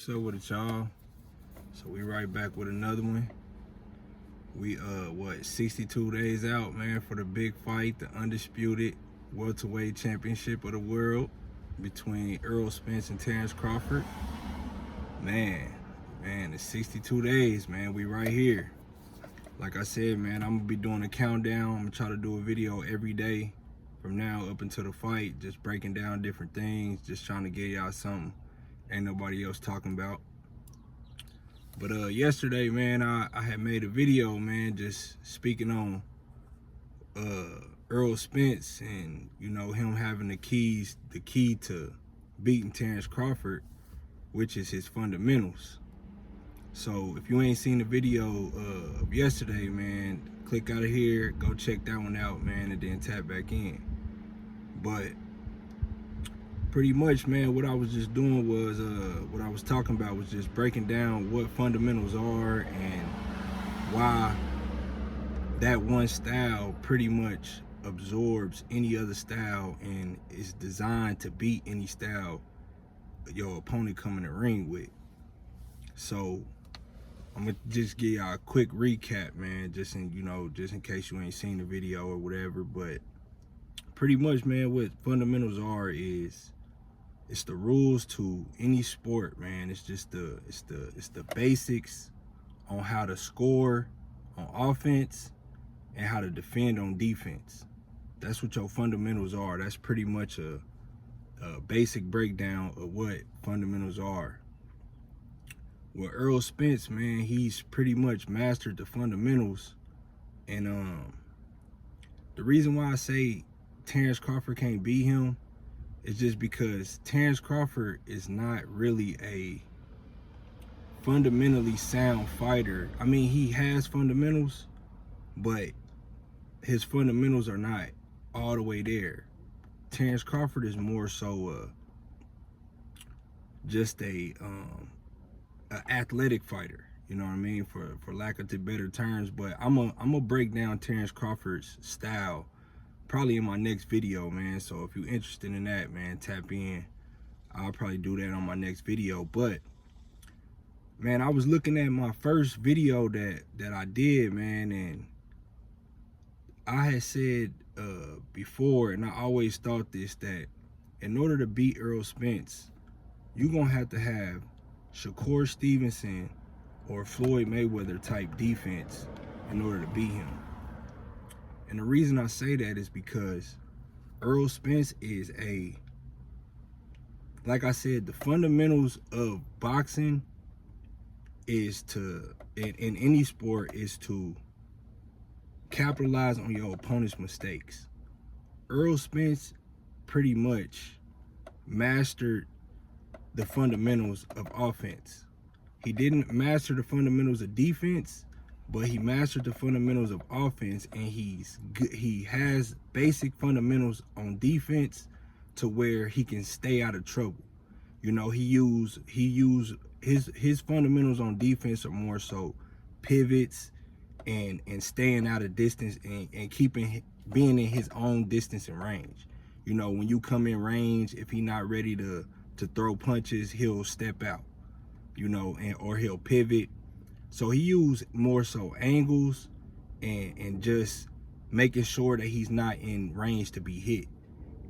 What's up with it, y'all? So we right back with another one. We 62 days out, man, for the big fight, the undisputed welterweight championship of the world between Errol Spence and Terence Crawford. Man, it's 62 days, man. We right here. Like I said, man, I'm gonna be doing a countdown. I'm gonna try to do a video every day from now up until the fight, just breaking down different things, just trying to get y'all something ain't nobody else talking about. But yesterday, man, I had made a video, man, just speaking on Errol Spence and, you know, him having the key to beating Terence Crawford, which is his fundamentals. So if you ain't seen the video of yesterday, man, click out of here, go check that one out, man, and then tap back in. But pretty much, man, what I was just doing was, what I was talking about was just breaking down what fundamentals are and why that one style pretty much absorbs any other style and is designed to beat any style your opponent come in the ring with. So I'm gonna just give y'all a quick recap, man, just in case you ain't seen the video or whatever. But pretty much, man, what fundamentals are is it's the rules to any sport, man. It's just the basics on how to score on offense and how to defend on defense. That's what your fundamentals are. That's pretty much a basic breakdown of what fundamentals are. Well, Errol Spence, man, he's pretty much mastered the fundamentals. And the reason why I say Terence Crawford can't beat him is just because Terence Crawford is not really a fundamentally sound fighter. I mean, he has fundamentals, but his fundamentals are not all the way there. Terence Crawford is more so just a athletic fighter, you know what I mean, for lack of better terms. But I'm gonna break down Terence Crawford's style probably in my next video, man. So if you're interested in that, man, tap in. I'll probably do that on my next video. But man, I was looking at my first video that I did, man, and I had said before, and I always thought this, that in order to beat Errol Spence, you're gonna have to have Shakur Stevenson or Floyd Mayweather type defense in order to beat him. And the reason I say that is because Errol Spence is like I said, the fundamentals of boxing is in any sport, is to capitalize on your opponent's mistakes. Errol Spence pretty much mastered the fundamentals of offense. He didn't master the fundamentals of defense, but he mastered the fundamentals of offense, and he has basic fundamentals on defense to where he can stay out of trouble. You know, he used his fundamentals on defense are more so pivots and staying out of distance and being in his own distance and range. You know, when you come in range, if he's not ready to throw punches, he'll step out, you know, or he'll pivot. So he used more so angles and just making sure that he's not in range to be hit.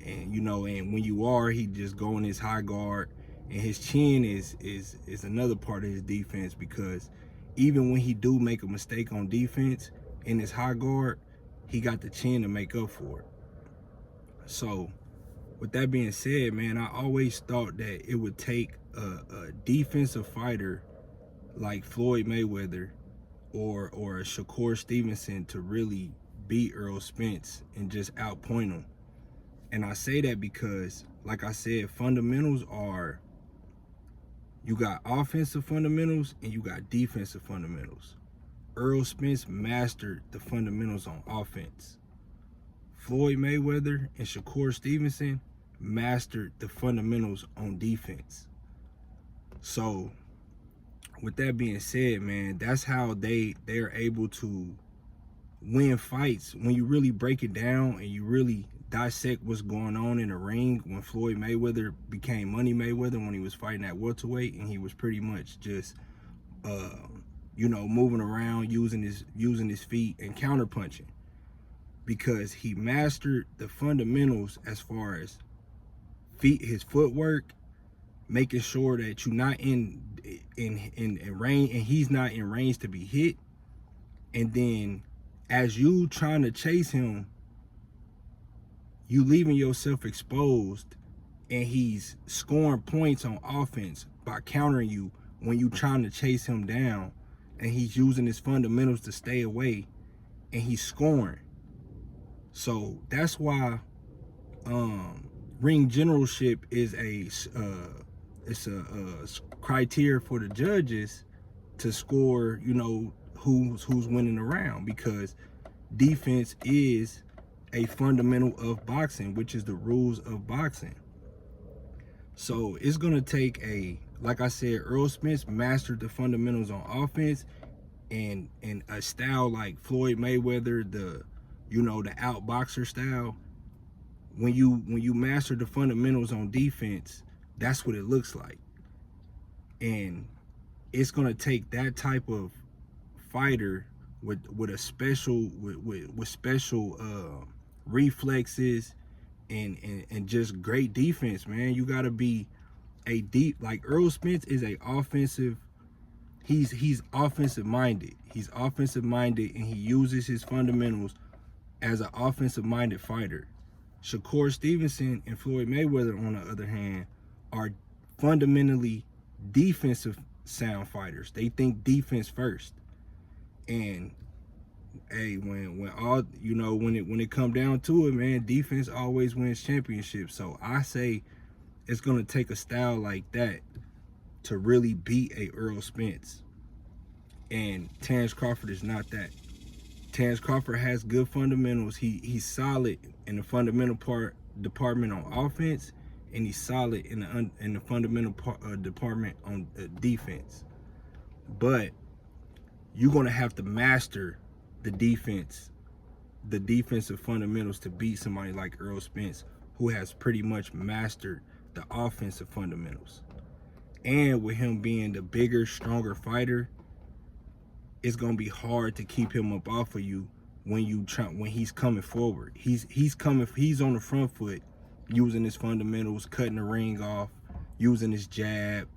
And, you know, and when you are, he just go in his high guard, and his chin is another part of his defense, because even when he do make a mistake on defense in his high guard, he got the chin to make up for it. So with that being said, man, I always thought that it would take a defensive fighter like Floyd Mayweather or a Shakur Stevenson to really beat Errol Spence and just outpoint him. And I say that because, like I said, fundamentals are, you got offensive fundamentals and you got defensive fundamentals. Errol Spence mastered the fundamentals on offense. Floyd Mayweather and Shakur Stevenson mastered the fundamentals on defense. So with that being said, man, that's how they're able to win fights, when you really break it down and you really dissect what's going on in the ring, when Floyd Mayweather became Money Mayweather, when he was fighting at welterweight, and he was pretty much just moving around using his feet and counterpunching, because he mastered the fundamentals as far as his footwork, making sure that you're not in range and he's not in range to be hit. And then as you trying to chase him, you leaving yourself exposed, and he's scoring points on offense by countering you when you trying to chase him down, and he's using his fundamentals to stay away, and he's scoring. So that's why ring generalship is a criteria for the judges to score, who's winning the round, because defense is a fundamental of boxing, which is the rules of boxing. So it's gonna take like I said, Errol Spence mastered the fundamentals on offense, and a style like Floyd Mayweather, the outboxer style. When you master the fundamentals on defense, that's what it looks like. And it's gonna take that type of fighter with a special reflexes and just great defense, man. You gotta be like Errol Spence is a offensive. He's offensive minded. He's offensive minded, and he uses his fundamentals as an offensive minded fighter. Shakur Stevenson and Floyd Mayweather, on the other hand, are fundamentally defensive sound fighters. They think defense first. And hey, when it come down to it, man, defense always wins championships. So I say it's gonna take a style like that to really beat a Errol Spence. And Terence Crawford is not that. Terence Crawford has good fundamentals. He's solid in the fundamental department on offense, and he's solid in the fundamental department on defense. But you're gonna have to master the defensive fundamentals to beat somebody like Errol Spence, who has pretty much mastered the offensive fundamentals. And with him being the bigger, stronger fighter, it's gonna be hard to keep him up off of you when he's coming forward. He's on the front foot, using his fundamentals, cutting the ring off, using his jab,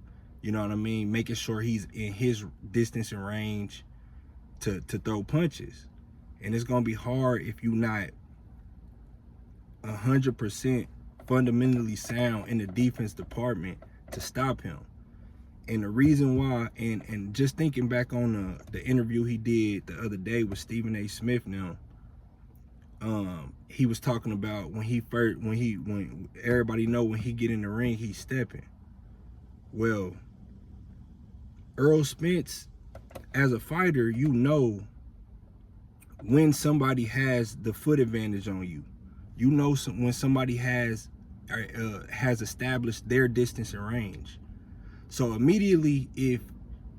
you know what I mean, making sure he's in his distance and range to throw punches. And it's gonna be hard if you're not 100% fundamentally sound in the defense department to stop him. And the reason why, and just thinking back on the interview he did the other day with Stephen A. Smith now, he was talking about when everybody know when he get in the ring, he's stepping. Well, Errol Spence, as a fighter, when somebody has the foot advantage on you. When somebody has established their distance and range. So immediately, if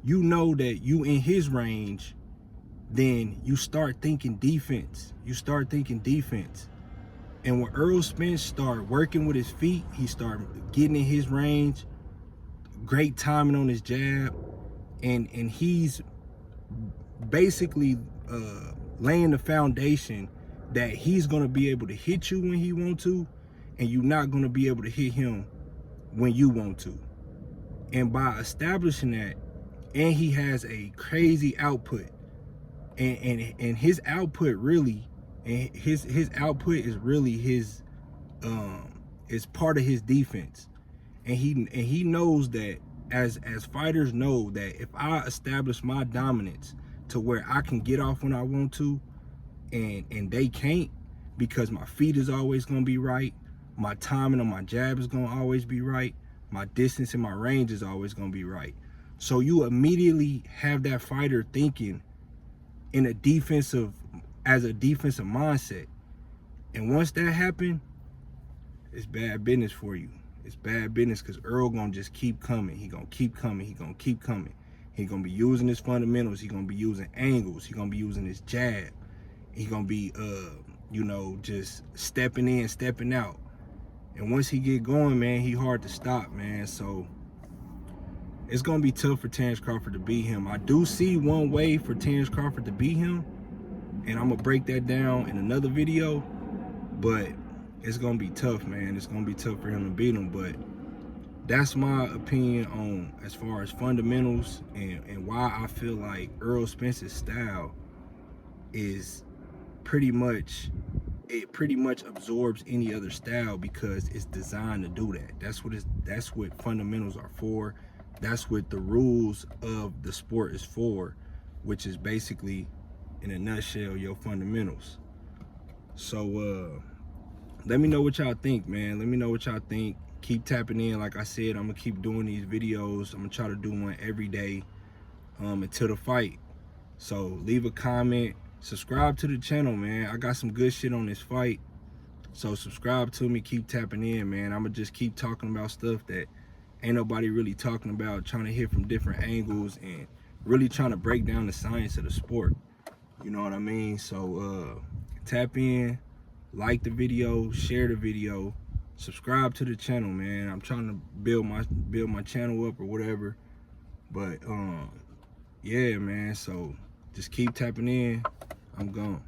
you know that you in his range, then you start thinking defense. And when Errol Spence start working with his feet, he start getting in his range, great timing on his jab, and he's basically laying the foundation that he's gonna be able to hit you when he want to, and you're not gonna be able to hit him when you want to. And by establishing that, and he has a crazy output, and his output really, and his output is really his is part of his defense. And he knows that, as fighters know, that if I establish my dominance to where I can get off when I want to, and they can't, because my feet is always gonna be right, my timing on my jab is gonna always be right, my distance and my range is always gonna be right. So you immediately have that fighter thinking as a defensive mindset. And once that happens, it's bad business for you. It's bad business, because Earl gonna just keep coming. He gonna keep coming. He gonna be using his fundamentals. He gonna be using angles. He gonna be using his jab. He gonna be you know, just stepping in, stepping out. And once he get going, man, he hard to stop, man. So it's gonna be tough for Terence Crawford to beat him. I do see one way for Terence Crawford to beat him, and I'm gonna break that down in another video, but it's gonna be tough, man. It's gonna be tough for him to beat him. But that's my opinion on as far as fundamentals and why I feel like Errol Spence's style is pretty much absorbs any other style, because it's designed to do that. That's what fundamentals are for. That's what the rules of the sport is for, which is basically, in a nutshell, your fundamentals. So let me know what y'all think, man. Let me know what y'all think. Keep tapping in. Like I said, I'm gonna keep doing these videos. I'm gonna try to do one every day until the fight. So leave a comment, subscribe to the channel, man. I got some good shit on this fight, so subscribe to me. Keep tapping in, man. I'm gonna just keep talking about stuff that ain't nobody really talking about, trying to hit from different angles and really trying to break down the science of the sport. You know what I mean? So tap in, like the video, share the video, subscribe to the channel, man. I'm trying to build my channel up or whatever. But yeah, man, so just keep tapping in. I'm gone.